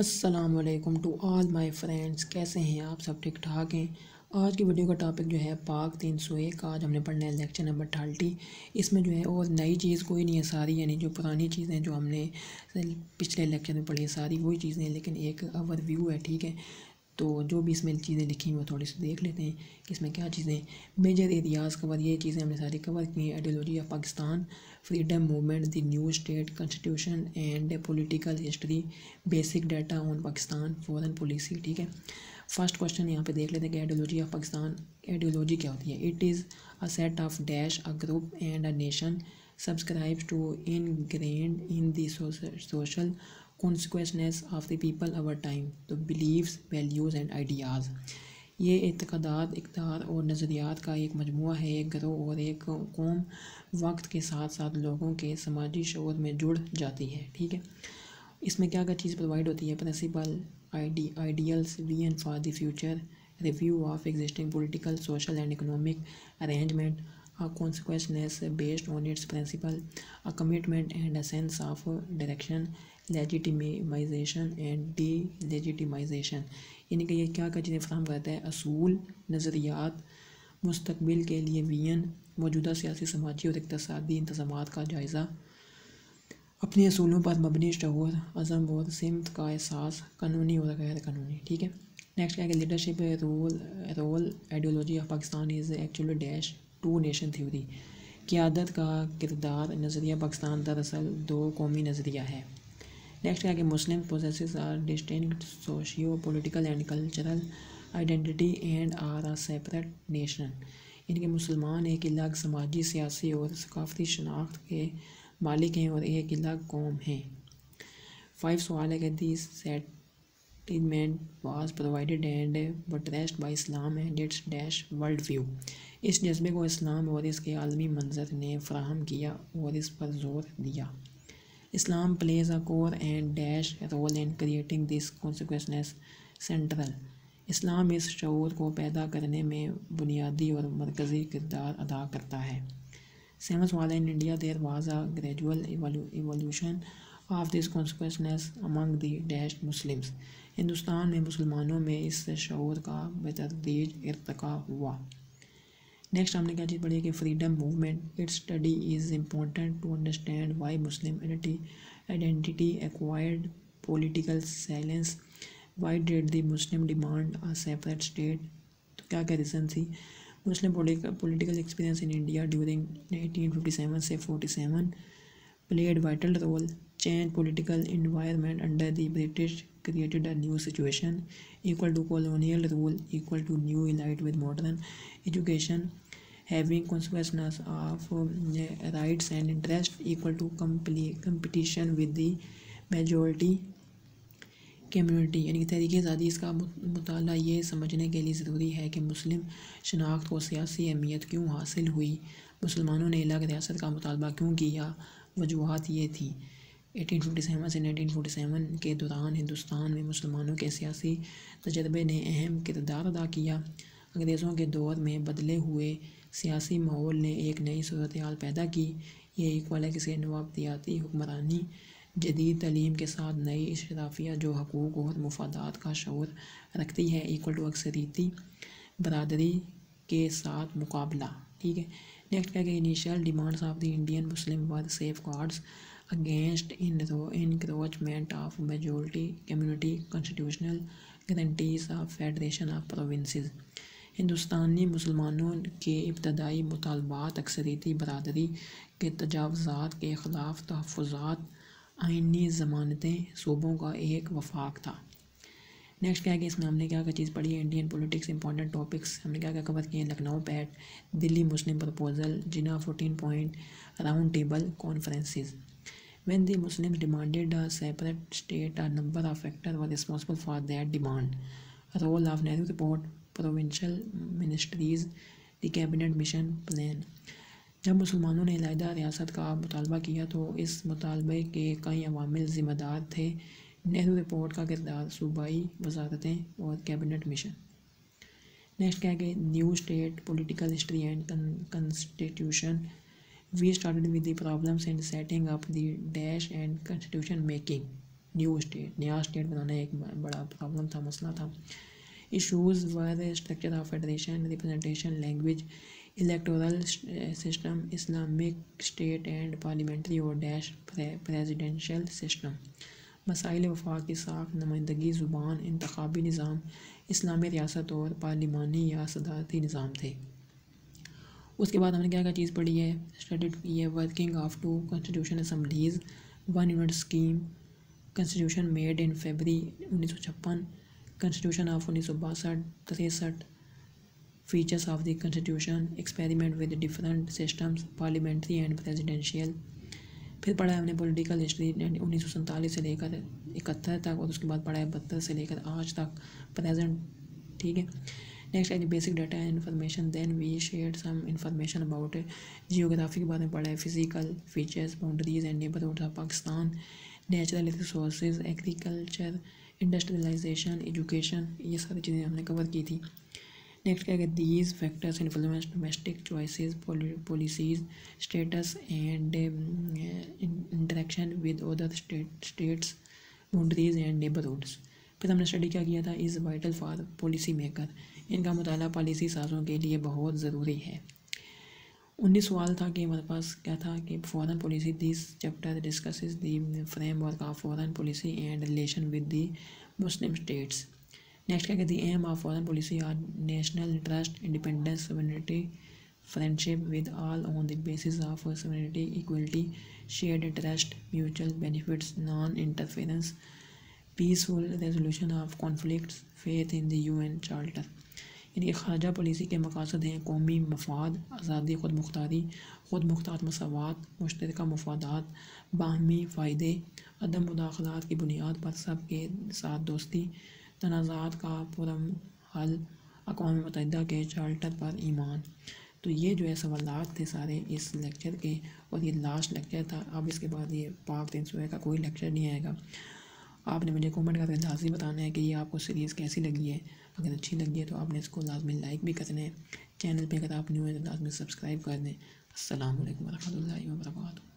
अस्सलामुअलैकुम to all my friends. कैसे हैं आप सब? ठीक ठाक हैं। आज की वीडियो का टॉपिक जो है पाक 301। आज हमने पढ़ना है लेक्चर नंबर 30। इसमें जो है और नई चीज़ कोई नहीं है, सारी यानी जो पुरानी चीज़ें जो हमने पिछले लेक्चर में पढ़ी है सारी वही चीज़ें हैं, लेकिन एक ओवरव्यू है। ठीक है, तो जो भी इसमें चीज़ें लिखी हुई वो थोड़ी सी देख लेते हैं कि इसमें क्या चीज़ें मेजर एरियाज़ कवर, ये चीज़ें हमने सारी कवर की हैं। Ideology of Pakistan, freedom movement, the new state constitution and political history, basic data on Pakistan, foreign policy. ठीक है, फर्स्ट क्वेश्चन यहाँ पे देख लेते हैं कि आइडियोलॉजी ऑफ पाकिस्तान, आइडियोलॉजी क्या होती है? It is a set of dash a group and a nation subscribes to ingrained in the social consequences of the people over time, तो beliefs, values and ideas। ये एतक़ादात, इक़दार और नज़रियात का एक मजमूआ है। एक गिरोह और एक कौम वक्त के साथ साथ लोगों के समाजी शऊर में जुड़ जाती है। ठीक है, इसमें क्या क्या चीज़ प्रोवाइड होती है? Principle, ideals, vision for the future, review of existing political, social and economic arrangement, a consequences based on its principle, a commitment and a sense of direction, legitimization and delegitimization। यानी कि ये क्या क्या चीज़ें फराहम करता है? असूल, नज़रियात, मुस्तकबिल के लिए विजन, मौजूदा सियासी, समाजी और इक़्तिसादी इंतज़ामात का जायज़ा, अपने असूलों पर मबनी शऊर, अज़म और सिमत का एहसास, कानूनी और गैर कानूनी। ठीक है, नेक्स्ट क्या है? Leadership role ideology of Pakistan is actually dash two nation theory, क़यादत का किरदार, नज़रिया पाकिस्तान दरअसल दो कौमी नज़रिया है। नेक्स्ट क्या है कि Muslim possesses are distinct socio political and cultural identity and are a separate nation. यानी कि मुसलमान एक अलग समाजी, सियासी और सकाफती शनाख्त के मालिक हैं और एक अलग कौम हैं। 5 सवाल है कि this settlement was provided and buttressed by Islam and its dash world view. इस जज्बे को इस्लाम और इसके आलमी मंजर ने फ़राहम किया और इस पर जोर दिया। Islam plays a core and dash role in creating this consequences central. इस्लाम इस शऊर को पैदा करने में बुनियादी और मरकज़ी किरदार अदा करता है। 7 सवाल है, in India there was a gradual evolution of this consequences among the dash Muslims. Hindustan में मुसलमानों में इस शऊर का बेतदरीज इर्तिका हुआ। नेक्स्ट हमने क्या चीज़ पढ़ी है कि freedom movement, its study is important to understand why Muslim identity acquired political silence, why did the Muslim demand a separate state. तो क्या क्या रीज़न थी? Muslim political experience in India during 1857 से 47 played vital role, change political environment under the British created a new situation equal to colonial rule equal to new elite with modern education having consequences of rights and interest equal to competition with the majority community. यानी कि तहरीक आज़ादी, इसका मुताला ये समझने के लिए ज़रूरी है कि मुस्लिम शनाख्त को सियासी अहमियत क्यों हासिल हुई, मुसलमानों ने अलग रियासत का मुतालबा क्यों किया। वजूहात ये थी 1857 से 1947 के दौरान हिंदुस्तान में मुसलमानों के सियासी तजर्बे ने अहम किरदार अदा किया। अंग्रेज़ों के दौर में बदले हुए सियासी माहौल ने एक नई सूरत हाल पैदा की। ये इक्वल है किसी नवाबतियाती हुक्मरानी, जदीद तलीम के साथ नई इशराफिया जो हकूक़ और मुफादात का शऊर रखती है, इक्वल टू अक्सरीती बरादरी के साथ मुकाबला। ठीक है, नेक्स्ट क्या है? Initial demands of the Indian Muslim were safe guards against encroachment of majority community, constitutional guarantees of federation of provinces. हिंदुस्तानी मुसलमानों के इब्तदाई मुतालबात अक्सरीती बरादरी के तजावुज़ात के ख़िलाफ़ तहफ़्फ़ुज़ात, आइनी ज़मानतें, सूबों का एक वफाक था। नेक्स्ट क्या है कि इसमें हमने क्या क्या चीज़ पढ़ी है? इंडियन पॉलिटिक्स इंपॉर्टेंट टॉपिक्स हमने क्या क्या कवर किए हैं? Lucknow pact, Delhi Muslim proposal, Jinnah 14 point, round table conferences. When the Muslims demanded a separate state, a number of factors were responsible for that demand. Role of Nehru Report, provincial ministries, the cabinet mission plan। जब मुसलमानों ने अलहदा रियासत का मुतालबा किया तो इस मुतालबे के कई अवामिल ज़िम्मेदार थे। नेहरू रिपोर्ट का किरदार, सूबाई वजारतें और कैबिनेट मिशन। नेक्स्ट क्या है कि new state political history and constitution. We started with the problems in setting up the dash and constitution making. New state, नया स्टेट बनाना एक बड़ा प्रॉब्लम था, मसला था। Issues were structure of federation, representation, language, electoral system, Islamic state and parliamentary और dash presidential system. मसाइल वफाकी साख, नुमाइंदगी, ज़ुबान, इंतखाबी निज़ाम, इस्लामी रियासत और पार्लिमानी या सदारती निज़ाम थे। उसके बाद हमने क्या क्या चीज़ पढ़ी है, स्टडीड की है। Working of 2 constitution assemblies, 1 unit scheme, constitution made in February 1956, constitution of 1962-63, features of the constitution, experiment with different systems, parliamentary and presidential. फिर पढ़ा है हमने पॉलिटिकल हिस्ट्री 1947 से लेकर 71 तक, और उसके बाद पढ़ा है 72 से लेकर आज तक, प्रेजेंट। ठीक है, नेक्स्ट है basic data and information. Then we share some information about geography के बारे में पढ़ा है, physical features, boundaries and neighbourhood of Pakistan, natural resources, agriculture, industrialisation, education, ये सारी चीज़ें हमने कवर की थी। नेक्स्ट क्या है, these factors influence domestic choices, policies, status and interaction with other states, boundaries and neighbourhoods. फिर हमने स्टडी क्या किया था, is vital for policy maker, इनका मुताला पॉलिसी साजों के लिए बहुत ज़रूरी है। 19 सवाल था कि हमारे पास क्या था कि foreign policy, this chapter discusses the framework of foreign policy and relation with the Muslim states. Next क्या कहती है, aim of foreign policy are national interest, independence, sovereignty, friendship with all on the basis of sovereignty, equality, shared interest, mutual benefits, non interference, peaceful resolution of conflicts, faith in the UN charter. इनकी खारजा policy के मकासद हैं कौमी मफाद, आज़ादी, खुद मुख्तारी, खुद मुख्तार मसावात, मुश्तरका मफादात, बाहमी फ़ायदे, अदम मुदाखलात की बुनियाद पर सब के साथ दोस्ती, तनाज़ात का पुरअमन हल, अक़वाम मुत्तहिदा के चार्टर पर ईमान। तो ये जो है सवालात थे सारे इस लेक्चर के, और ये लास्ट लेक्चर था। अब इसके बाद ये पाक 300 का कोई लेक्चर नहीं आएगा। आपने मुझे कमेंट करके लाजमी बताना है कि ये आपको सीरीज़ कैसी लगी है। अगर अच्छी लगी है तो आपने इसको लाजमी लाइक भी करना है। चैनल पे अगर आप न्यू हैं तो लाजमी सब्सक्राइब कर दें। अस्सलाम वालेकुम रहमतुल्लाहि व बरकातहू।